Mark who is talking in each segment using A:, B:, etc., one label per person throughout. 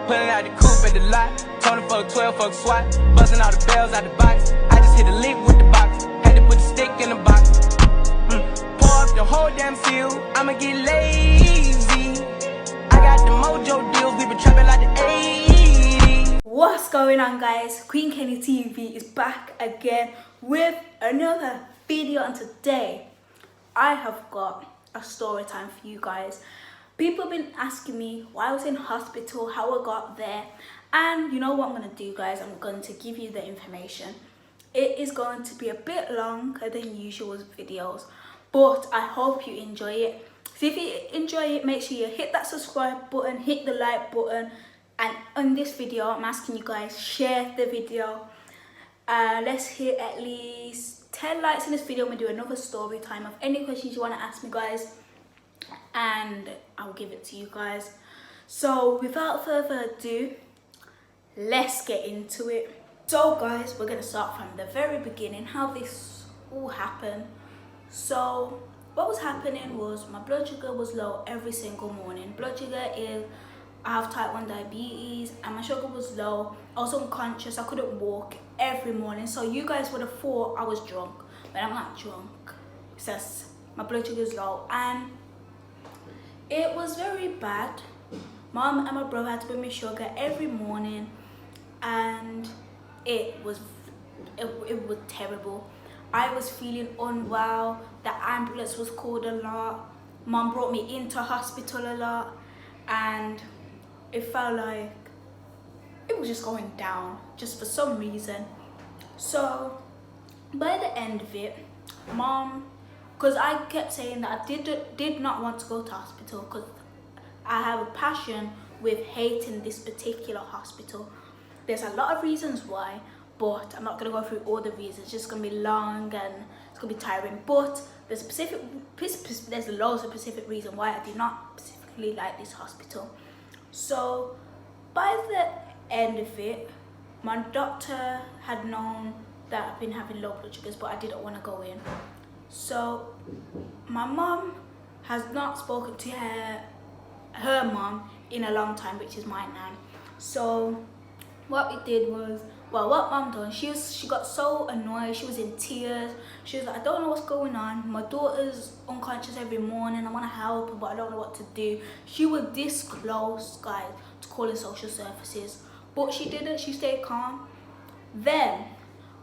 A: Pulling out the coupe at the lot. Tony fuck 12, fuck SWAT. Buzzing all the bells out the box. I just hit a lick with the box. Had to put the stick in the box. Pour up the whole damn field. I'ma get lazy. I got the mojo deals. We been trapping like the 80s.
B: What's going on, guys? Queen Kenny TV is back again with another video, and today I have got a story time for you guys. People have been asking me why I was in hospital, how I got there, and you know what I'm going to do, guys? I'm going to give you the information. It is going to be a bit longer than usual videos, but I hope you enjoy it. So if you enjoy it, make sure you hit that subscribe button, hit the like button, and on this video I'm asking you guys, share the video. Let's hit at least 10 likes in this video. I'm going to do another story time of any questions you want to ask me, guys, and I'll give it to you guys. So without further ado, let's get into it. So guys, we're going to start from the very beginning, how this all happened. So what was happening was my blood sugar was low every single morning. Blood sugar is, I have type 1 diabetes, and my sugar was low. I was unconscious, I couldn't walk every morning. So you guys would have thought I was drunk, but I'm not drunk. It's just my blood sugar is low, and it was very bad. Mom and my brother had to bring me sugar every morning, and it was terrible. I was feeling unwell. The ambulance was called a lot. Mom brought me into hospital a lot, and it felt like it was just going down, just for some reason. So by the end of it, Mom, because I kept saying that I did not want to go to hospital, because I have a passion with hating this particular hospital. There's a lot of reasons why, but I'm not going to go through all the reasons. It's just going to be long and it's going to be tiring. But there's loads of specific reasons why I do not specifically like this hospital. So by the end of it, my doctor had known that I've been having low blood sugars, but I didn't want to go in. So my mom has not spoken to her mom in a long time, which is my nan. So what we did was, well, what Mom done, she got so annoyed, she was in tears. She was like, I don't know what's going on, my daughter's unconscious every morning, I want to help her, but I don't know what to do. She was this close, guys, to calling social services, but she didn't. She stayed calm. Then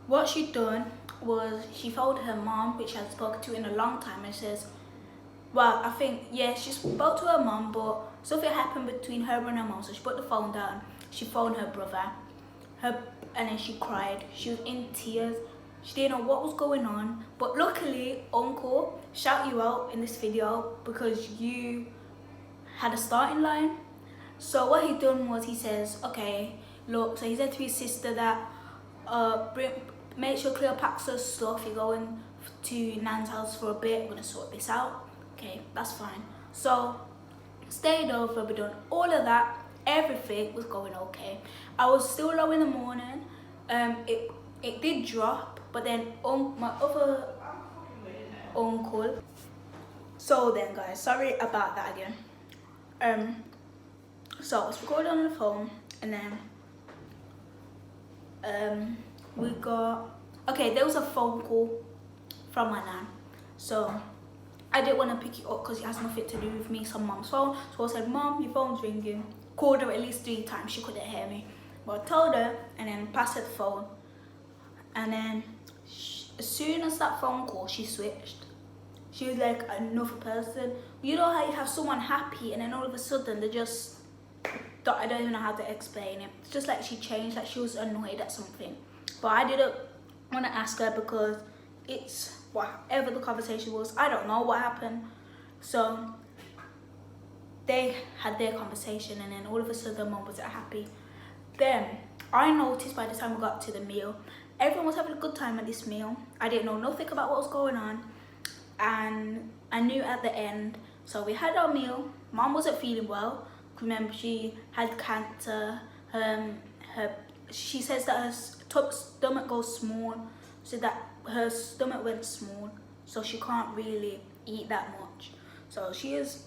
B: what she done was she phoned her mom, which I had spoken to in a long time, and says, well, I think, yeah, she spoke to her mom, but something happened between her and her mom, so she put the phone down. She phoned her brother, and then she cried. She was in tears. She didn't know what was going on, but luckily, Uncle, shout you out in this video because you had a starting line. So what he done was, he says, okay, look, so he said to his sister that make sure Cleo packs her stuff. You're going to Nan's house for a bit. We're gonna sort this out. Okay, that's fine. So stayed over, we done all of that. Everything was going okay. I was still low in the morning. It did drop, but then my other uncle. So then, guys, sorry about that again. So I was recording on the phone, and then we got, okay, there was a phone call from my nan. So I didn't want to pick it up because it has nothing to do with me. It's on Mom's phone. So I said, Mom, your phone's ringing. Called her at least 3 times. She couldn't hear me. But I told her, and then passed her the phone. And then as soon as that phone call, she switched. She was like another person. You know how you have someone happy and then all of a sudden they just, I don't even know how to explain it. It's just like she changed, like she was annoyed at something. But I didn't want to ask her because it's whatever the conversation was. I don't know what happened. So they had their conversation, and then all of a sudden Mom wasn't happy. Then I noticed by the time we got to the meal, everyone was having a good time at this meal. I didn't know nothing about what was going on, and I knew at the end. So we had our meal. Mom wasn't feeling well. Remember, she had cancer. She says that her stomach goes small, so that her stomach went small, so she can't really eat that much. So she is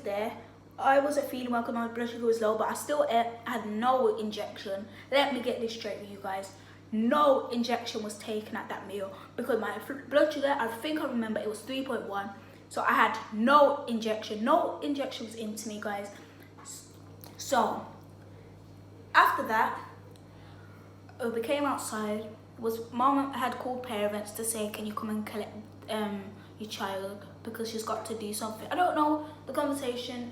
B: there. I wasn't feeling well because my blood sugar was low, but I still had no injection. Let me get this straight with you guys. No injection was taken at that meal because my blood sugar, I think I remember, it was 3.1. So I had no injection. No injection was into me, guys. So after that, we came outside. Mom had called parents to say, can you come and collect your child because she's got to do something. I don't know the conversation,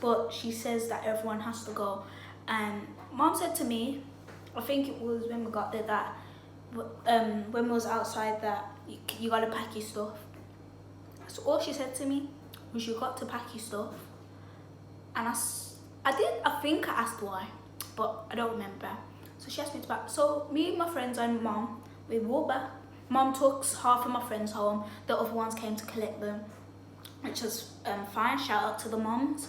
B: but she says that everyone has to go. And Mom said to me, I think it was when we got there, that when we was outside, that you gotta pack your stuff. So all she said to me was, you got to pack your stuff. And I think I asked why, but I don't remember. So she asked me to pack. So me, my friends and Mom, we walked back. Mom took half of my friends home. The other ones came to collect them, which was fine. Shout out to the moms.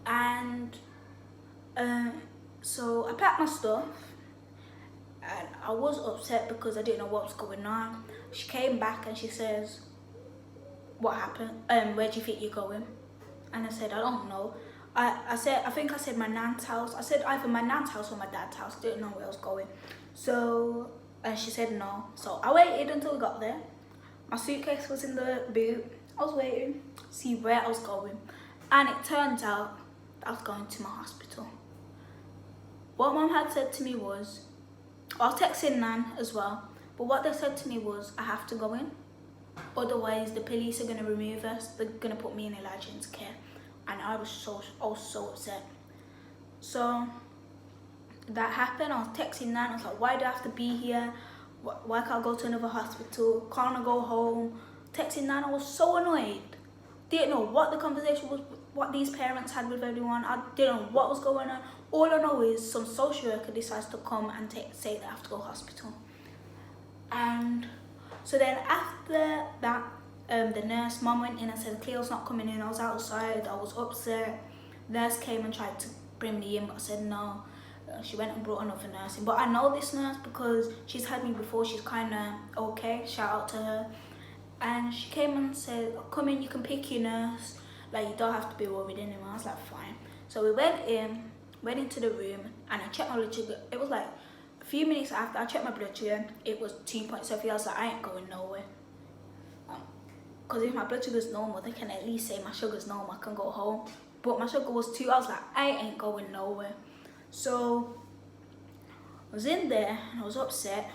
B: And so I packed my stuff, and I was upset because I didn't know what was going on. She came back and she says, what happened? Where do you think you're going? And I said, I don't know. I think I said my nan's house. I said either my nan's house or my dad's house. I didn't know where I was going. So, and she said no. So I waited until we got there. My suitcase was in the boot. I was waiting to see where I was going. And it turns out I was going to my hospital. What Mom had said to me was, I was texting Nan as well, but what they said to me was, I have to go in. Otherwise, the police are going to remove us. They're going to put me and Elijah into care. And I was so upset. So that happened. I was texting Nan. I was like, why do I have to be here? Why can't I go to another hospital? Can't I go home? Texting Nan. I was so annoyed. Didn't know what the conversation was, what these parents had with everyone. I didn't know what was going on. All I know is some social worker decides to come and say that I have to go to hospital. And so then after that, the nurse, Mum went in and said, Cleo's not coming in. I was outside, I was upset. Nurse came and tried to bring me in, but I said no. She went and brought another nurse in. But I know this nurse because she's had me before. She's kind of okay, shout out to her. And she came and said, come in, you can pick your nurse. Like, you don't have to be worried anymore. I was like, fine. So we went into the room, and I checked my blood sugar. It was like a few minutes after I checked my blood sugar, it was 2.7. I was like, I ain't going nowhere. Because if my blood sugar's normal, they can at least say my sugar's normal, I can go home. But my sugar was 2. I was like, I ain't going nowhere. So I was in there and I was upset.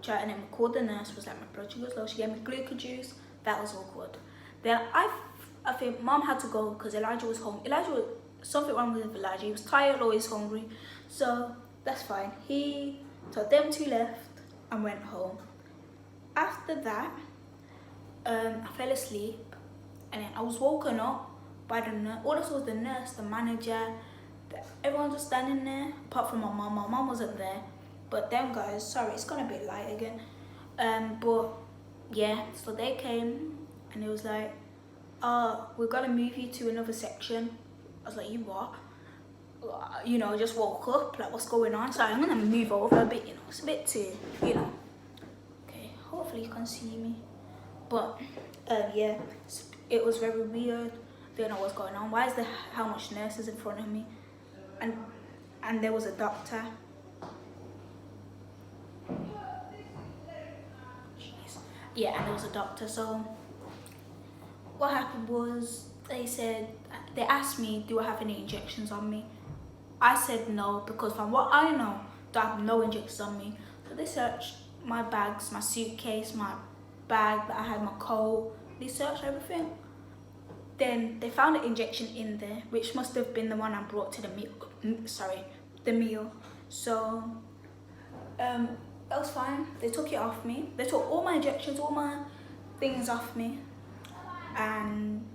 B: And then I called the nurse, was like, my blood sugar's low. She gave me glucose juice. That was awkward. Then I think Mom had to go because Elijah was home. Something wrong with Elijah. He was tired, always hungry. So that's fine. So them two left and went home. After that, I fell asleep, and then I was woken up by the nurse. All I saw was the nurse, the manager, everyone was standing there, apart from my mom. My mom wasn't there, but them guys, sorry, it's gonna be light again. But yeah, so they came, and it was like, we're gonna move you to another section. I was like, you what? You know, just woke up, like, what's going on? So I'm gonna move over a bit, you know, it's a bit too, you know. Okay, hopefully you can see me. But yeah, it was very weird. Didn't know what's going on. Why is there how much nurses in front of me? And there was a doctor. Jeez. Yeah, and there was a doctor. So what happened was they asked me, do I have any injections on me? I said no, because from what I know, I have no injections on me. So they searched my bags, my suitcase, my bag that I had, my coat. They searched everything. Then they found an injection in there, which must have been the one I brought to the meal. So that was fine. They took it off me. They took all my injections, all my things off me, and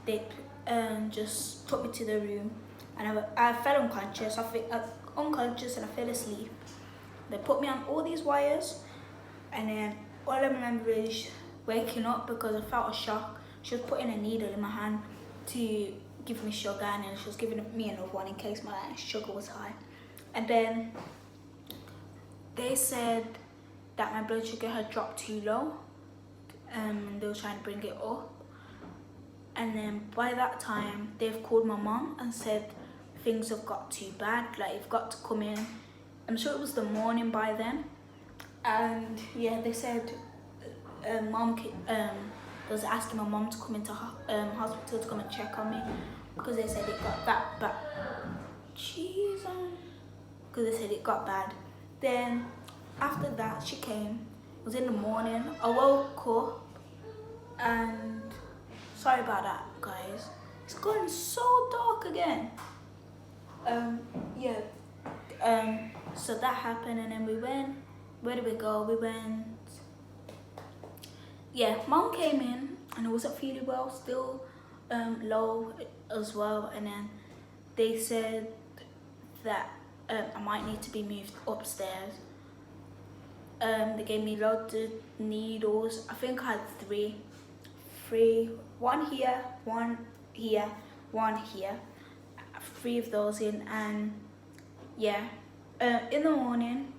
B: they just took me to the room. And I fell unconscious. Unconscious, and I fell asleep. They put me on all these wires, and then all I remember is waking up because I felt a shock. She was putting a needle in my hand to give me sugar, and then she was giving me another one in case my sugar was high. And then they said that my blood sugar had dropped too low, and they were trying to bring it up. And then by that time, they've called my mom and said things have got too bad, like you've got to come in. I'm sure it was the morning by then. And yeah, they said they was asking my mom to come into hospital to come and check on me because they said it got that bad. Jesus. Because they said it got bad. Then after that, she came. It was in the morning. I woke up and sorry about that, guys. It's gotten so dark again. So that happened, and then we went. Where did we go? We went. Yeah, mom came in and I wasn't feeling well, still low as well, and then they said that I might need to be moved upstairs. They gave me loads of needles. I think I had three, one here, one here, one here, 3 of those in. And yeah, in the morning,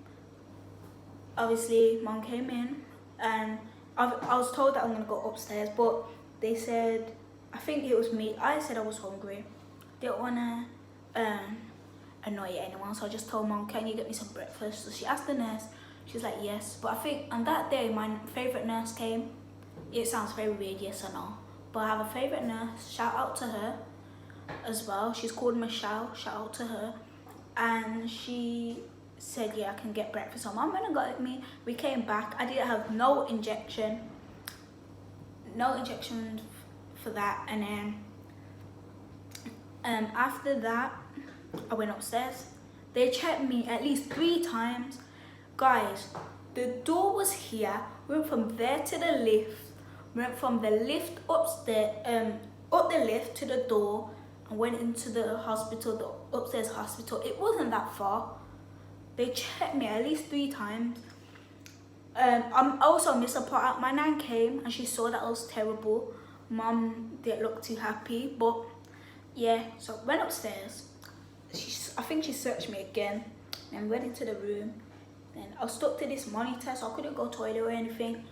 B: obviously mom came in and I was told that I'm gonna go upstairs, but they said, I think it was me, I said I was hungry, didn't wanna annoy anyone, so I just told mom, can you get me some breakfast? So she asked the nurse, she's like yes. But I think on that day my favourite nurse came. It sounds very weird, yes or no, but I have a favourite nurse, shout out to her as well. She's called Michelle, shout out to her. And she said yeah, I can get breakfast. So mom went and got me. We came back. I didn't have no injection for that. And then after that, I went upstairs. They checked me at least 3 times. Guys, the door was here. We went from there to the lift. We went from the lift upstairs, up the lift to the door, and went into the hospital, the upstairs hospital. It wasn't that far. They checked me at least 3 times. I also missed a part. My nan came and she saw that I was terrible. Mom didn't look too happy, but yeah. So went upstairs. I think she searched me again and went into the room. Then I was stuck to this monitor, so I couldn't go toilet or anything.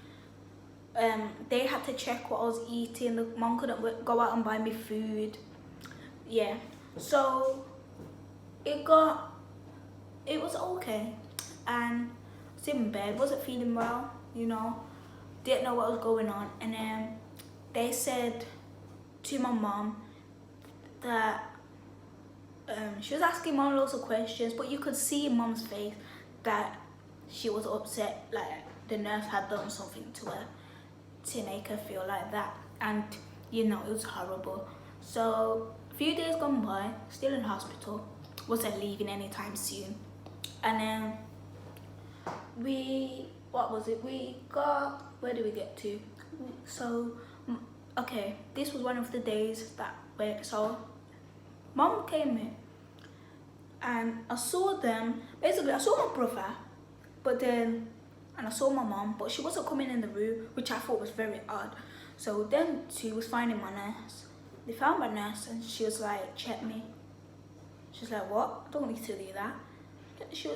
B: They had to check what I was eating. The mom couldn't go out and buy me food. Yeah, so it was okay, and I was in bed, wasn't feeling well, you know, didn't know what was going on. And then they said to my mom that she was asking mom lots of questions, but you could see in mom's face that she was upset, like the nurse had done something to her to make her feel like that. And you know, it was horrible. So a few days gone by, still in hospital, wasn't leaving anytime soon. And then where did we get to? So okay, this was one of the days that so mom came in and I saw them. Basically I saw my brother, and I saw my mom, but she wasn't coming in the room, which I thought was very odd. So then she was finding my nurse. They found my nurse and she was like, check me. She's like, what? I don't need to do that.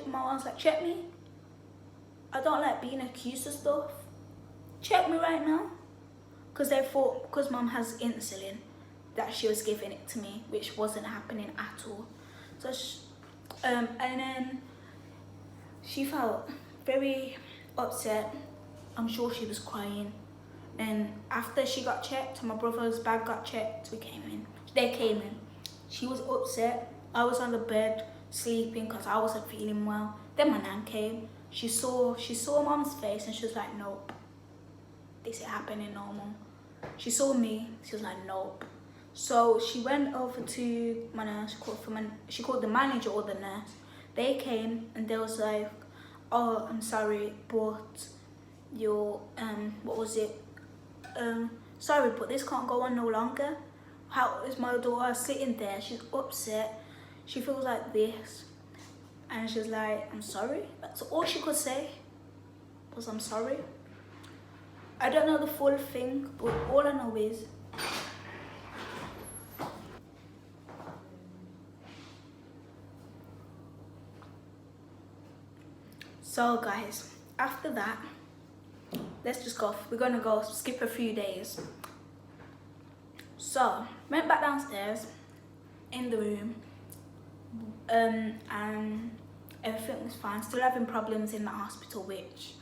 B: My mom's like, check me. I don't like being accused of stuff. Check me right now. Because they thought, because mom has insulin, that she was giving it to me, which wasn't happening at all. So and then she felt very upset. I'm sure she was crying. And after she got checked, my brother's bag got checked, they came in. She was upset. I was on the bed sleeping because I wasn't feeling well. Then my nan came. She saw mom's face and she was like, nope, this is happening normal. She saw me, she was like, nope. So she went over to my nurse, she called the manager or the nurse. They came and they was like, oh, I'm sorry, but your, sorry, but this can't go on no longer. How is my daughter sitting there? She's upset. She feels like this. And she's like, I'm sorry. That's all she could say was, I'm sorry. I don't know the full thing, but all I know is so guys, after that, let's just go. We're gonna go skip a few days. So went back downstairs in the room, and everything was fine. Still having problems in the hospital, which,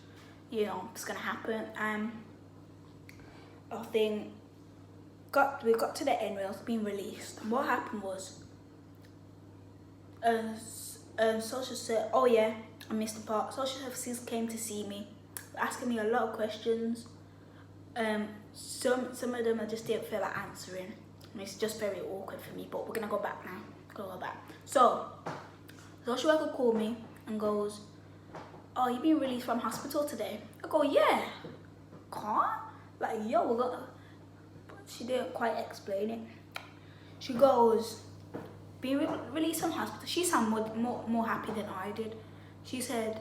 B: you know, it's gonna happen. I think we got to the end where I was being released, and what happened was, social said, oh yeah, I missed the part. Social services came to see me, asking me a lot of questions. Some of them I just didn't feel like answering, and it's just very awkward for me. But we're gonna go back now. Go back. So, social worker called me and goes, "Oh, you been released from hospital today?" I go, "Yeah." Can't? Like, yo, we got. But she didn't quite explain it. She goes, "Being released from hospital." She sounded more happy than I did. She said,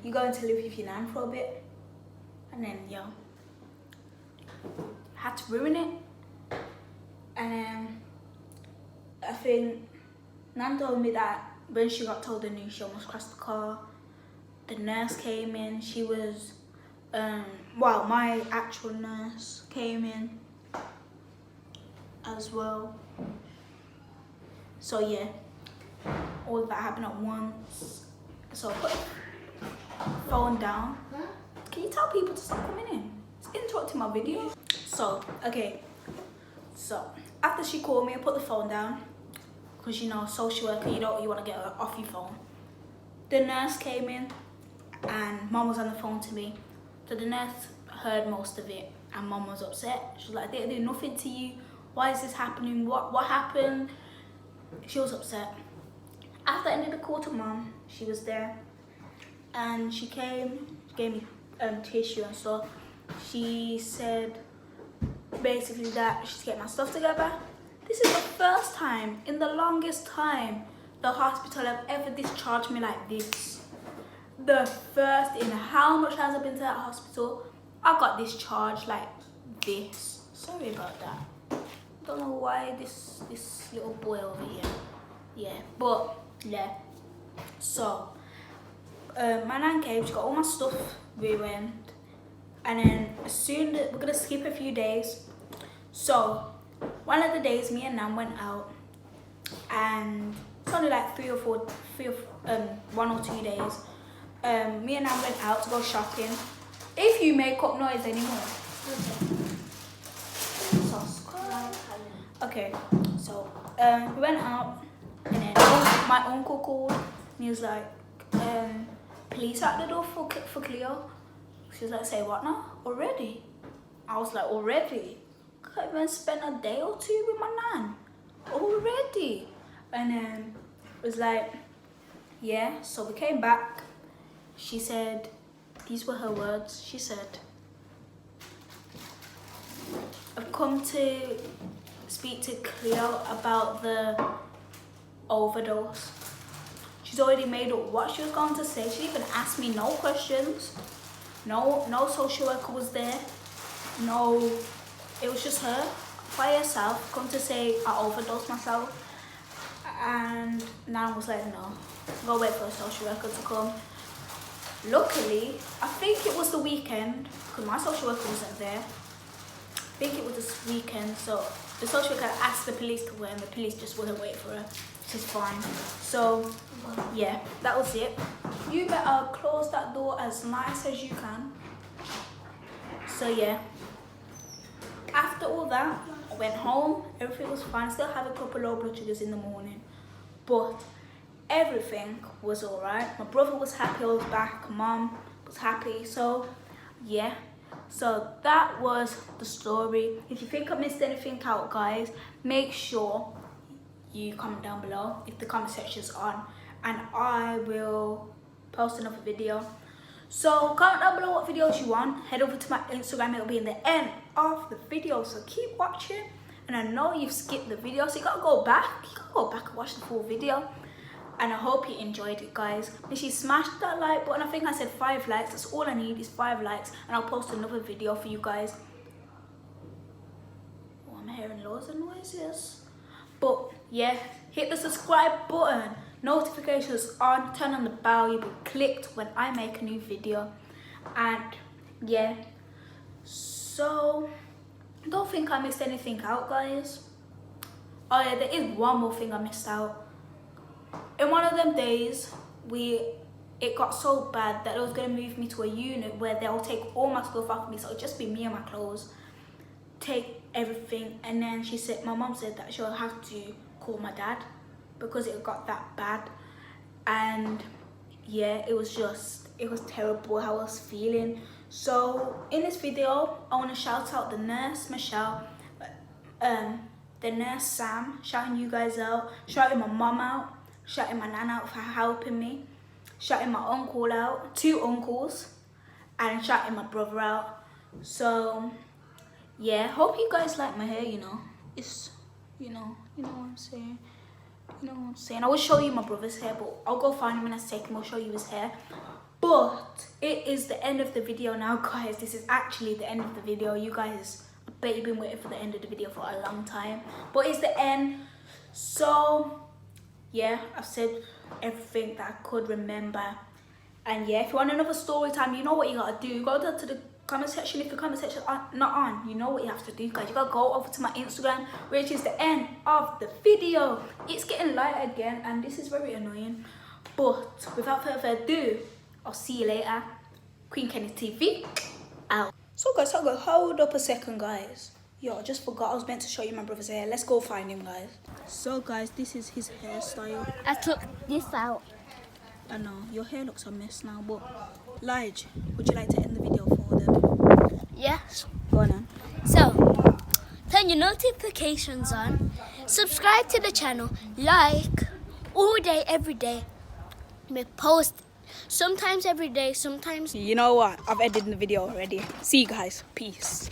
B: "You're going to live with your nan for a bit," and then yo, had to ruin it. And I think Nan told me that when she got told the news, she almost crashed the car. The nurse came in. She was, well, my actual nurse came in as well. So yeah, all of that happened at once. So I put the phone down. Can you tell people to stop coming in? It's interrupting my video. So, okay. So after she called me, I put the phone down. Because, you know, social worker, you want to get her off your phone. The nurse came in and Mom was on the phone to me. So the nurse heard most of it and Mom was upset. She was like, "They didn't do nothing to you. Why is this happening? What happened?" She was upset. After I ended the call to Mom, she was there and she came, she gave me tissue and stuff. She said basically that she's getting my stuff together. This is the first time in the longest time the hospital have ever discharged me like this. The first in how much has I been to that hospital? I got discharged like this. Sorry about that. Don't know why this little boy over here. Yeah, but yeah. So my nan came, she got all my stuff, we went, and then soon we're gonna skip a few days. So one of the days me and Nan went out, and it's only like 1 or 2 days. Me and Nan went out to go shopping. If you make up noise anymore. Okay, so we went out, and then my uncle called and he was like, "Police at the door for Cleo." She was like, "Say what now? Already?" I was like, "Already? I can't even spend a day or two with my nan already." And then it was like, yeah. So we came back. She said, these were her words. She said, "I've come to speak to Cleo about the overdose." She's already made up what she was going to say. She didn't even asked me no questions. No social worker was there. No, it was just her by herself, come to say I overdosed myself. And Nan was like, "No, go wait for a social worker to come." Luckily, I think it was the weekend, because my social worker wasn't there. I think it was this weekend, so the social worker asked the police to wait, and the police just wouldn't wait for her, which is fine. So yeah, that was it. You better close that door as nice as you can. So yeah, after all that, I went home, everything was fine. Still have a couple low blood sugars in the morning, but everything was alright. My brother was happy I was back, Mom was happy. So yeah, so that was the story. If you think I missed anything out, guys, make sure you comment down below if the comment section's on, and I will post another video. So comment down below what videos you want. Head over to my Instagram, it'll be in the end of the video, so keep watching. And I know you've skipped the video, so you gotta go back and watch the full video. And I hope you enjoyed it, guys. Make sure you smash that like button. I think I said 5 likes. That's all I need is 5 likes, and I'll post another video for you guys. Oh, I'm hearing loads of noises. But yeah, hit the subscribe button, notifications on, turn on the bell. You'll be clicked when I make a new video. And yeah, so I don't think I missed anything out, guys. Oh yeah, there is one more thing I missed out. In one of them days, it got so bad that it was gonna move me to a unit where they'll take all my stuff off me, so it'll just be me and my clothes, take everything. And then my mom said that she'll have to call my dad because it got that bad. And yeah, it was terrible how I was feeling. So in this video, I want to shout out the nurse Michelle, the nurse Sam, shouting you guys out, shouting my mom out, shouting my nan out for helping me, shouting my uncle out, 2 uncles, and shouting my brother out. So yeah, hope you guys like my hair. You know, it's you know what I'm saying. You know what I'm saying. I will show you my brother's hair, but I'll go find him in a second. I'll show you his hair. But it is the end of the video now, guys. This is actually the end of the video. You guys, I bet you've been waiting for the end of the video for a long time, but it's the end. So yeah, I've said everything that I could remember. And yeah, if you want another story time, you know what you gotta do. Go down to the comment section. If the comment section are not on, you know what you have to do, guys. You gotta go over to my Instagram, which is the end of the video. It's getting light again, and this is very annoying. But without further ado, I'll see you later. Queen Kenny TV out. So guys, hold up a second, guys. Yo, I just forgot I was meant to show you my brother's hair. Let's go find him, guys. So guys, this is his hairstyle.
C: I took this out.
B: I know, your hair looks a mess now, but Lige, would you like to end the video for them?
C: Yes.
B: Go on then.
C: So, turn your notifications on. Subscribe to the channel. Like all day, every day. We post sometimes every day, sometimes.
B: You know what? I've edited the video already. See you guys. Peace.